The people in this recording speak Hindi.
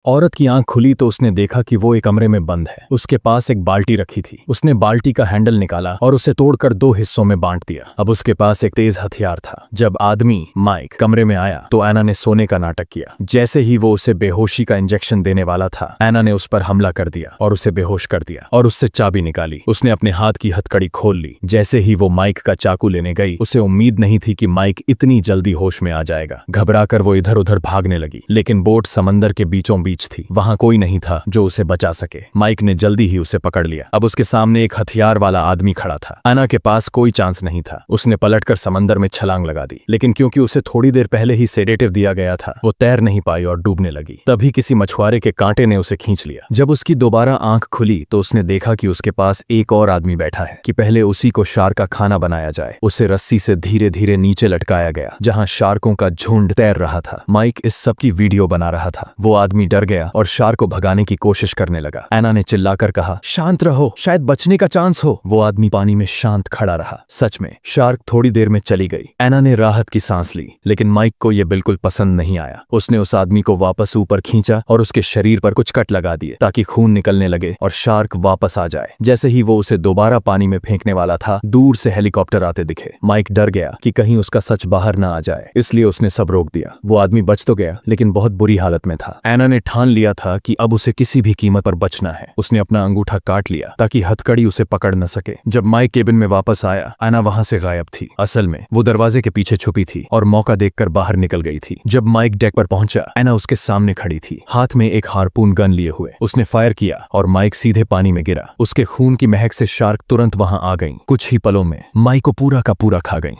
औरत की आंख खुली तो उसने देखा कि वो एक कमरे में बंद है। उसके पास एक बाल्टी रखी थी। उसने बाल्टी का हैंडल निकाला और उसे तोड़कर 2 हिस्सों में बांट दिया। अब उसके पास एक तेज हथियार था। जब आदमी माइक कमरे में आया तो एना ने सोने का नाटक किया। जैसे ही वो उसे बेहोशी का इंजेक्शन देने वाला था, एना ने उस पर हमला कर दिया और उसे बेहोश कर दिया और उससे चाबी निकाली। उसने अपने हाथ की हथकड़ी खोल ली। जैसे ही वो माइक का चाकू लेने गई, उसे उम्मीद नहीं थी कि माइक इतनी जल्दी होश में आ जाएगा। घबराकर वो इधर उधर भागने लगी, लेकिन बोट समंदर के बीचों बीच थी। वहां कोई नहीं था जो उसे बचा सके। माइक ने जल्दी ही उसे पकड़ लिया। अब उसके सामने एक हथियार वाला आदमी खड़ा था। एना के पास कोई चांस नहीं था। उसने पलटकर समंदर में छलांग लगा दी, लेकिन क्योंकि उसे थोड़ी देर पहले ही सेडेटिव दिया गया था, वो तैर नहीं पाई और डूबने लगी। तभी किसी मछुआरे के कांटे ने उसे खींच लिया। जब उसकी दोबारा आंख खुली तो उसने देखा कि उसके पास एक और आदमी बैठा है कि पहले उसी को शार्क का खाना बनाया जाए। उसे रस्सी से धीरे धीरे नीचे लटकाया गया, जहां शार्कों का झुंड तैर रहा था। माइक इस सब की वीडियो बना रहा था। वो आदमी डर गया और शार्क को भगाने की कोशिश करने लगा। एना ने चिल्लाकर कहा, शांत रहो, शायद बचने का चांस हो। वो आदमी पानी में शांत खड़ा रहा। सच में शार्क थोड़ी देर में चली गई। एना ने राहत की सांस ली, लेकिन माइक को यह बिल्कुल पसंद नहीं आया। उसने उस आदमी को वापस ऊपर खींचा और उसके शरीर पर कुछ कट लगा दिए ताकि खून निकलने लगे और शार्क वापस आ जाए। जैसे ही वो उसे दोबारा पानी में फेंकने वाला था, दूर से हेलीकॉप्टर आते दिखे। माइक डर गया कि कहीं उसका सच बाहर ना आ जाए, इसलिए उसने सब रोक दिया। वो आदमी बच तो गया, लेकिन बहुत बुरी हालत में था। एना ने ठान लिया था कि अब उसे किसी भी कीमत पर बचना है। उसने अपना अंगूठा काट लिया ताकि हथकड़ी उसे पकड़ न सके। जब माइक केबिन में वापस आया, एना वहां से गायब थी। असल में वो दरवाजे के पीछे छुपी थी और मौका देखकर बाहर निकल गई थी। जब माइक डेक पर पहुंचा, एना उसके सामने खड़ी थी, हाथ में एक हार्पून गन लिए हुए। उसने फायर किया और माइक सीधे पानी में गिरा। उसके खून की महक से शार्क तुरंत वहां आ गई। कुछ ही पलों में माइक को पूरा का पूरा खा गई।